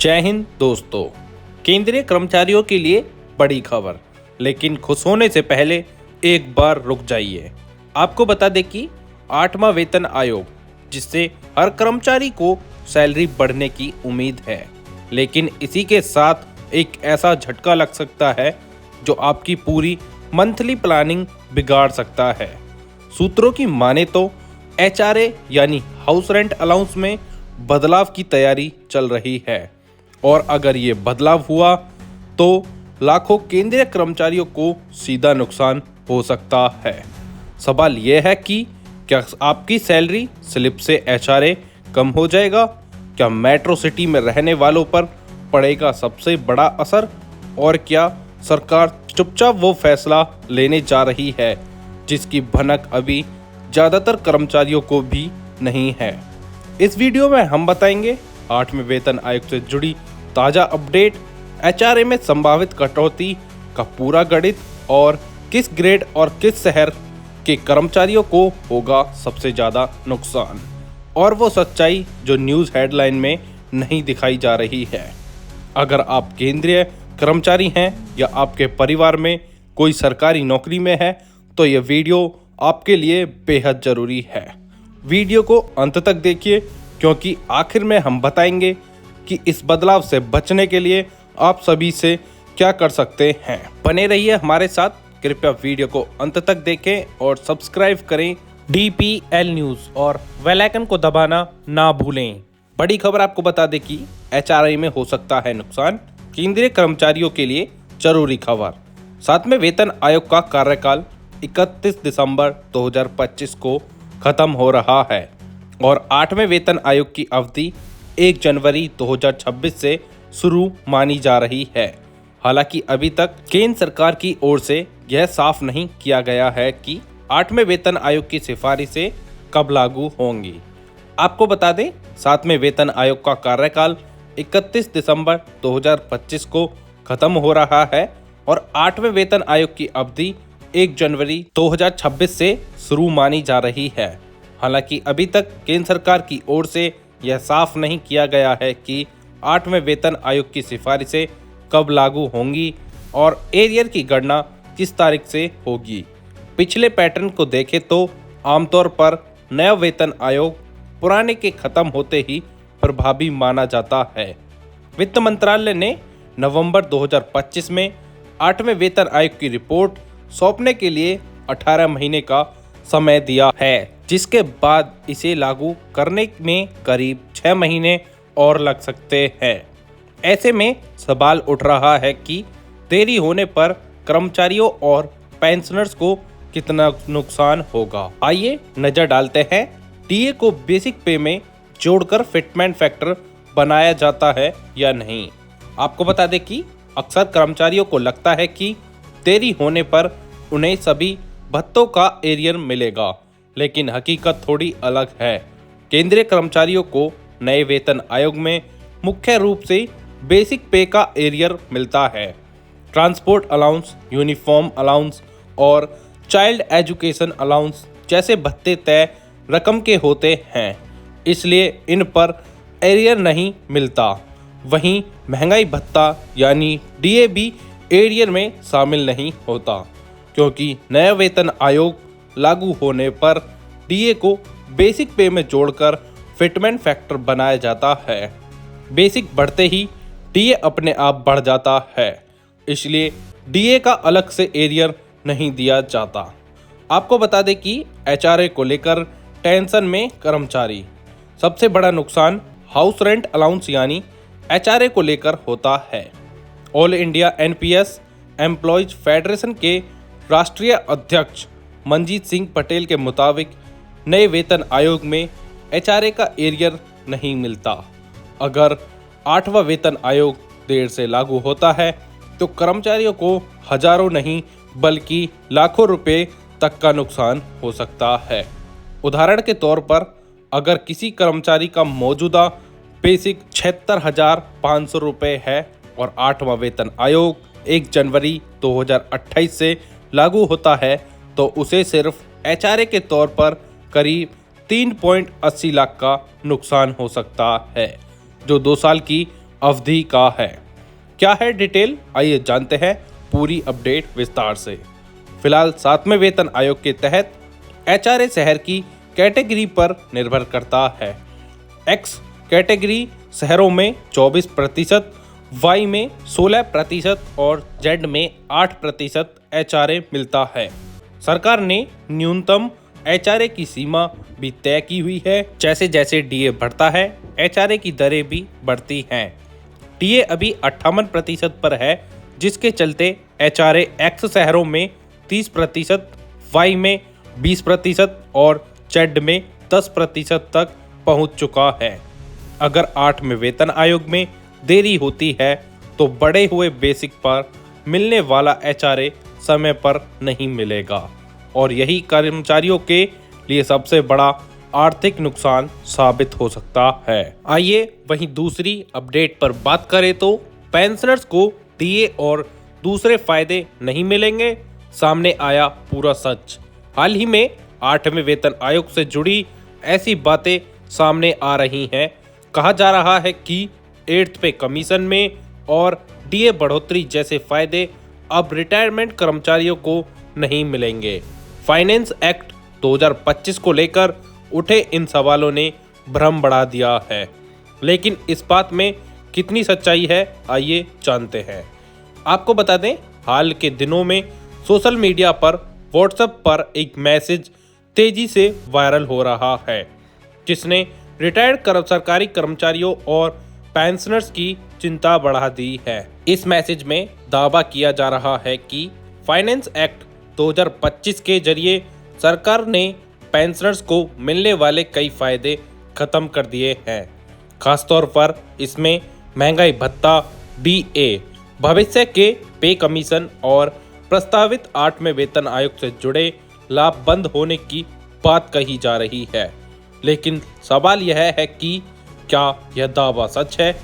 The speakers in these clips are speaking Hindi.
जय हिंद दोस्तों। केंद्रीय कर्मचारियों के लिए बड़ी खबर, लेकिन खुश होने से पहले एक बार रुक जाइए। आपको बता दें कि 8वां वेतन आयोग, जिससे हर कर्मचारी को सैलरी बढ़ने की उम्मीद है, लेकिन इसी के साथ एक ऐसा झटका लग सकता है जो आपकी पूरी मंथली प्लानिंग बिगाड़ सकता है। सूत्रों की माने तो एचआरए यानी हाउस रेंट अलाउंस में बदलाव की तैयारी चल रही है, और अगर ये बदलाव हुआ तो लाखों केंद्रीय कर्मचारियों को सीधा नुकसान हो सकता है। सवाल यह है कि क्या आपकी सैलरी स्लिप से एचआरए कम हो जाएगा? क्या मेट्रो सिटी में रहने वालों पर पड़ेगा सबसे बड़ा असर? और क्या सरकार चुपचाप वो फैसला लेने जा रही है जिसकी भनक अभी ज़्यादातर कर्मचारियों को भी नहीं है? इस वीडियो में हम बताएंगे 8वें वेतन आयोग से जुड़ी ताज़ा अपडेट, एचआरए में संभावित कटौती का पूरा गणित, और किस ग्रेड और किस शहर के कर्मचारियों को होगा सबसे ज़्यादा नुकसान, और वो सच्चाई जो न्यूज़ हेडलाइन में नहीं दिखाई जा रही है। अगर आप केंद्रीय कर्मचारी हैं या आपके परिवार में कोई सरकारी नौकरी में है तो ये वीडियो आपके लिए बेहद ज़रूरी है। वीडियो को अंत तक देखिए, क्योंकि आखिर में हम बताएंगे कि इस बदलाव से बचने के लिए आप सभी से क्या कर सकते हैं। बने रहिए हमारे साथ, कृपया वीडियो को अंत तक देखें और सब्सक्राइब करें DPL न्यूज़, और बेल आइकन को दबाना ना भूलें। बड़ी खबर आपको बता दें कि एचआरए में हो सकता है नुकसान, केंद्रीय कर्मचारियों के लिए जरूरी खबर। 7वें वेतन आयोग का कार्यकाल 31 दिसंबर 2025 को खत्म हो रहा है, और 8वें वेतन आयोग की अवधि 1 जनवरी 2026 से शुरू मानी जा रही है। हालांकि अभी तक केंद्र सरकार की ओर से यह साफ नहीं किया गया है कि 8वें वेतन आयोग की सिफारिशें कब लागू होंगी। आपको बता दें, 7वें वेतन आयोग का कार्यकाल 31 दिसंबर 2025 को खत्म हो रहा है, और 8वें वेतन आयोग की अवधि 1 जनवरी 2026 से शुरू मानी जा रही है। हालांकि अभी तक केंद्र सरकार की ओर से यह साफ नहीं किया गया है कि 8वें वेतन आयोग की सिफारिशें कब लागू होंगी और एरियर की गणना किस तारीख से होगी। पिछले पैटर्न को देखें तो आमतौर पर नया वेतन आयोग पुराने के खत्म होते ही प्रभावी माना जाता है। वित्त मंत्रालय ने नवंबर 2025 में 8वें वेतन आयोग की रिपोर्ट सौंपने के लिए 18 महीने का समय दिया है, जिसके बाद इसे लागू करने में करीब 6 महीने और लग सकते हैं। ऐसे में सवाल उठ रहा है कि देरी होने पर कर्मचारियों और पेंशनर्स को कितना नुकसान होगा। आइए नज़र डालते हैं, डीए को बेसिक पे में जोड़कर फिटमेंट फैक्टर बनाया जाता है या नहीं। आपको बता दें कि अक्सर कर्मचारियों को लगता है कि देरी होने पर उन्हें सभी भत्तों का एरियर मिलेगा, लेकिन हकीकत थोड़ी अलग है। केंद्रीय कर्मचारियों को नए वेतन आयोग में मुख्य रूप से बेसिक पे का एरियर मिलता है। ट्रांसपोर्ट अलाउंस, यूनिफॉर्म अलाउंस और चाइल्ड एजुकेशन अलाउंस जैसे भत्ते तय रकम के होते हैं, इसलिए इन पर एरियर नहीं मिलता। वहीं महंगाई भत्ता यानी डीए भी एरियर में शामिल नहीं होता, क्योंकि नया वेतन आयोग लागू होने पर डीए को बेसिक पे में जोड़कर फिटमेंट फैक्टर बनाया जाता है। बेसिक बढ़ते ही डीए अपने आप बढ़ जाता है, इसलिए डीए का अलग से एरियर नहीं दिया जाता। आपको बता दें कि एचआरए को लेकर टेंशन में कर्मचारी। सबसे बड़ा नुकसान हाउस रेंट अलाउंस यानी एचआरए को लेकर होता है। All India NPS employees federation के राष्ट्रीय अध्यक्ष मंजीत सिंह पटेल के मुताबिक नए वेतन आयोग में एचआरए का एरियर नहीं मिलता। अगर 8वां वेतन आयोग देर से लागू होता है तो कर्मचारियों को हजारों नहीं बल्कि लाखों रुपए तक का नुकसान हो सकता है। उदाहरण के तौर पर, अगर किसी कर्मचारी का मौजूदा बेसिक 76,500 रुपये है और 8वां वेतन आयोग 1 जनवरी 2028 से लागू होता है, तो उसे सिर्फ एचआरए के तौर पर करीब 3.80 लाख का नुकसान हो सकता है, जो 2 साल की अवधि का है। क्या है डिटेल, आइए जानते हैं पूरी अपडेट विस्तार से। फिलहाल 7वें वेतन आयोग के तहत एचआरए शहर की कैटेगरी पर निर्भर करता है। एक्स कैटेगरी शहरों में 24%, वाई में 16% और जेड में 8% एचआरए मिलता है। सरकार ने न्यूनतम एचआरए की सीमा भी तय की हुई है। जैसे जैसे डीए बढ़ता है, एचआरए की दरें भी बढ़ती हैं। डीए अभी 58% पर है, जिसके चलते एचआरए एक्स शहरों में 30%, वाई में 20% और जेड में 10% तक पहुंच चुका है। अगर 8वें वेतन आयोग में देरी होती है तो बढ़े हुए बेसिक पर मिलने वाला एचआरए समय पर नहीं मिलेगा और यही कर्मचारियों के लिए सबसे बड़ा आर्थिक नुकसान साबित हो सकता है। आइए वहीं दूसरी अपडेट पर बात करें तो पेंशनर्स को डीए और दूसरे फायदे नहीं मिलेंगे, सामने आया पूरा सच। हाल ही में 8वें वेतन आयोग से जुड़ी ऐसी बातें सामने आ रही हैं। कहा जा रहा है कि 8th पे कमीशन में और डीए बढ़ोतरी जैसे फायदे अब रिटायरमेंट कर्मचारियों को नहीं मिलेंगे। फाइनेंस एक्ट 2025 को लेकर उठे इन सवालों ने भ्रम बढ़ा दिया है, लेकिन इस बात में कितनी सच्चाई है, आइए जानते हैं। आपको बता दें, हाल के दिनों में सोशल मीडिया पर व्हाट्सएप पर एक मैसेज तेजी से वायरल हो रहा है, जिसने रिटायर्ड सरकारी कर्मचारियों और पेंशनर्स की चिंता बढ़ा दी है। इस मैसेज में दावा किया जा रहा है कि फाइनेंस एक्ट 2025 के जरिए सरकार ने पेंशनर्स को मिलने वाले कई फायदे खत्म कर दिए हैं। खासतौर पर इसमें महंगाई भत्ता, डीए, भविष्य के पे कमीशन और प्रस्तावित 8वें वेतन आयोग से जुड़े लाभ बंद होने की बात कही जा रही है। लेकिन सवाल यह है कि क्या यह दावा सच है?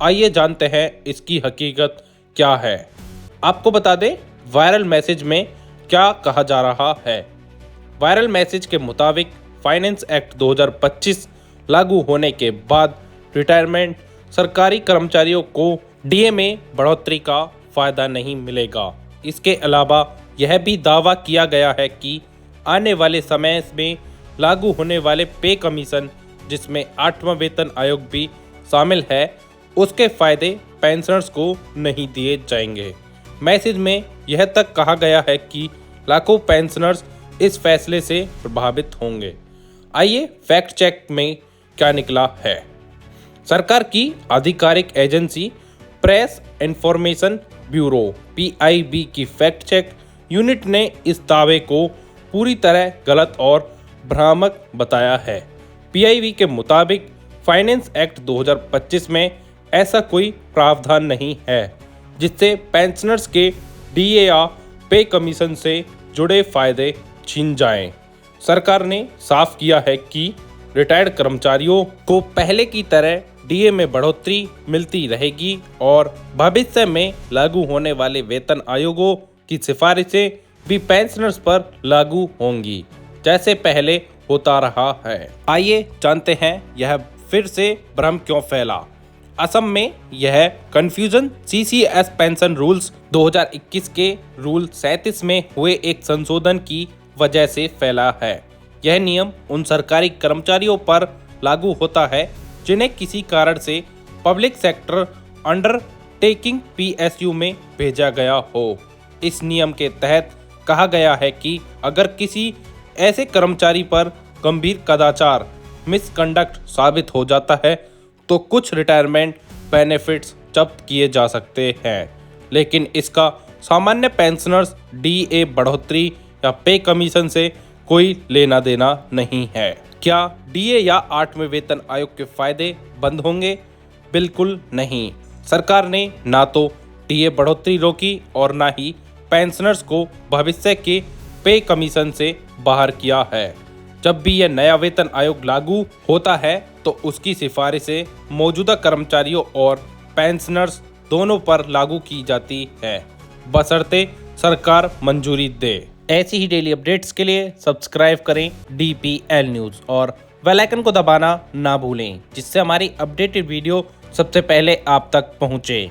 आइए जानते हैं इसकी हकीकत क्या है। आपको बता दें, वायरल मैसेज में क्या कहा जा रहा है। वायरल मैसेज के मुताबिक फाइनेंस एक्ट 2025 लागू होने के बाद रिटायरमेंट सरकारी कर्मचारियों को डीए में बढ़ोतरी का फायदा नहीं मिलेगा। इसके अलावा यह भी दावा किया गया है कि आने वाले समय में लागू होने वाले पे कमीशन, जिसमें 8वां वेतन आयोग भी शामिल है, उसके फायदे पेंशनर्स को नहीं दिए जाएंगे। मैसेज में यह तक कहा गया है कि लाखों पेंशनर्स इस फैसले से प्रभावित होंगे। आइए फैक्ट चेक में क्या निकला है। सरकार की आधिकारिक agency press information bureau (PIB) की फैक्ट चेक यूनिट ने इस दावे को पूरी तरह गलत और भ्रामक बताया है। PIB के मुताबिक फाइनेंस एक्ट 2025 में ऐसा कोई प्रावधान नहीं है जिससे पेंशनर्स के डीए या पे कमीशन से जुड़े फायदे छीन जाएं। सरकार ने साफ किया है कि रिटायर्ड कर्मचारियों को पहले की तरह डीए में बढ़ोतरी मिलती रहेगी और भविष्य में लागू होने वाले वेतन आयोगों की सिफारिशें भी पेंशनर्स पर लागू होंगी, जैसे पहले होता रहा है। आइए जानते हैं यह फिर से भ्रम क्यों फैला। असम में यह कंफ्यूजन CCS पेंशन रूल्स 2021 के रूल 37 में हुए एक संशोधन की वजह से फैला है। यह नियम उन सरकारी कर्मचारियों पर लागू होता है जिन्हें किसी कारण से पब्लिक सेक्टर अंडरटेकिंग PSU में भेजा गया हो। इस नियम के तहत कहा गया है कि अगर किसी ऐसे कर्मचारी पर गंभीर कदाचार मिसकंडक्ट साबित हो जाता है तो कुछ रिटायरमेंट बेनिफिट्स जब्त किए जा सकते हैं, लेकिन इसका सामान्य पेंशनर्स डीए बढ़ोतरी या पे कमीशन से कोई लेना देना नहीं है। क्या डीए या 8वें वेतन आयोग के फायदे बंद होंगे? बिल्कुल नहीं। सरकार ने ना तो डीए बढ़ोतरी रोकी और ना ही पेंशनर्स को भविष्य के पे कमीशन से बाहर किया है। जब भी यह नया वेतन आयोग लागू होता है तो उसकी सिफारिशें मौजूदा कर्मचारियों और पेंशनर्स दोनों पर लागू की जाती है, बशर्ते सरकार मंजूरी दे। ऐसी ही डेली अपडेट्स के लिए सब्सक्राइब करें DPL न्यूज़ और बेल आइकन को दबाना ना भूलें, जिससे हमारी अपडेटेड वीडियो सबसे पहले आप तक पहुंचे।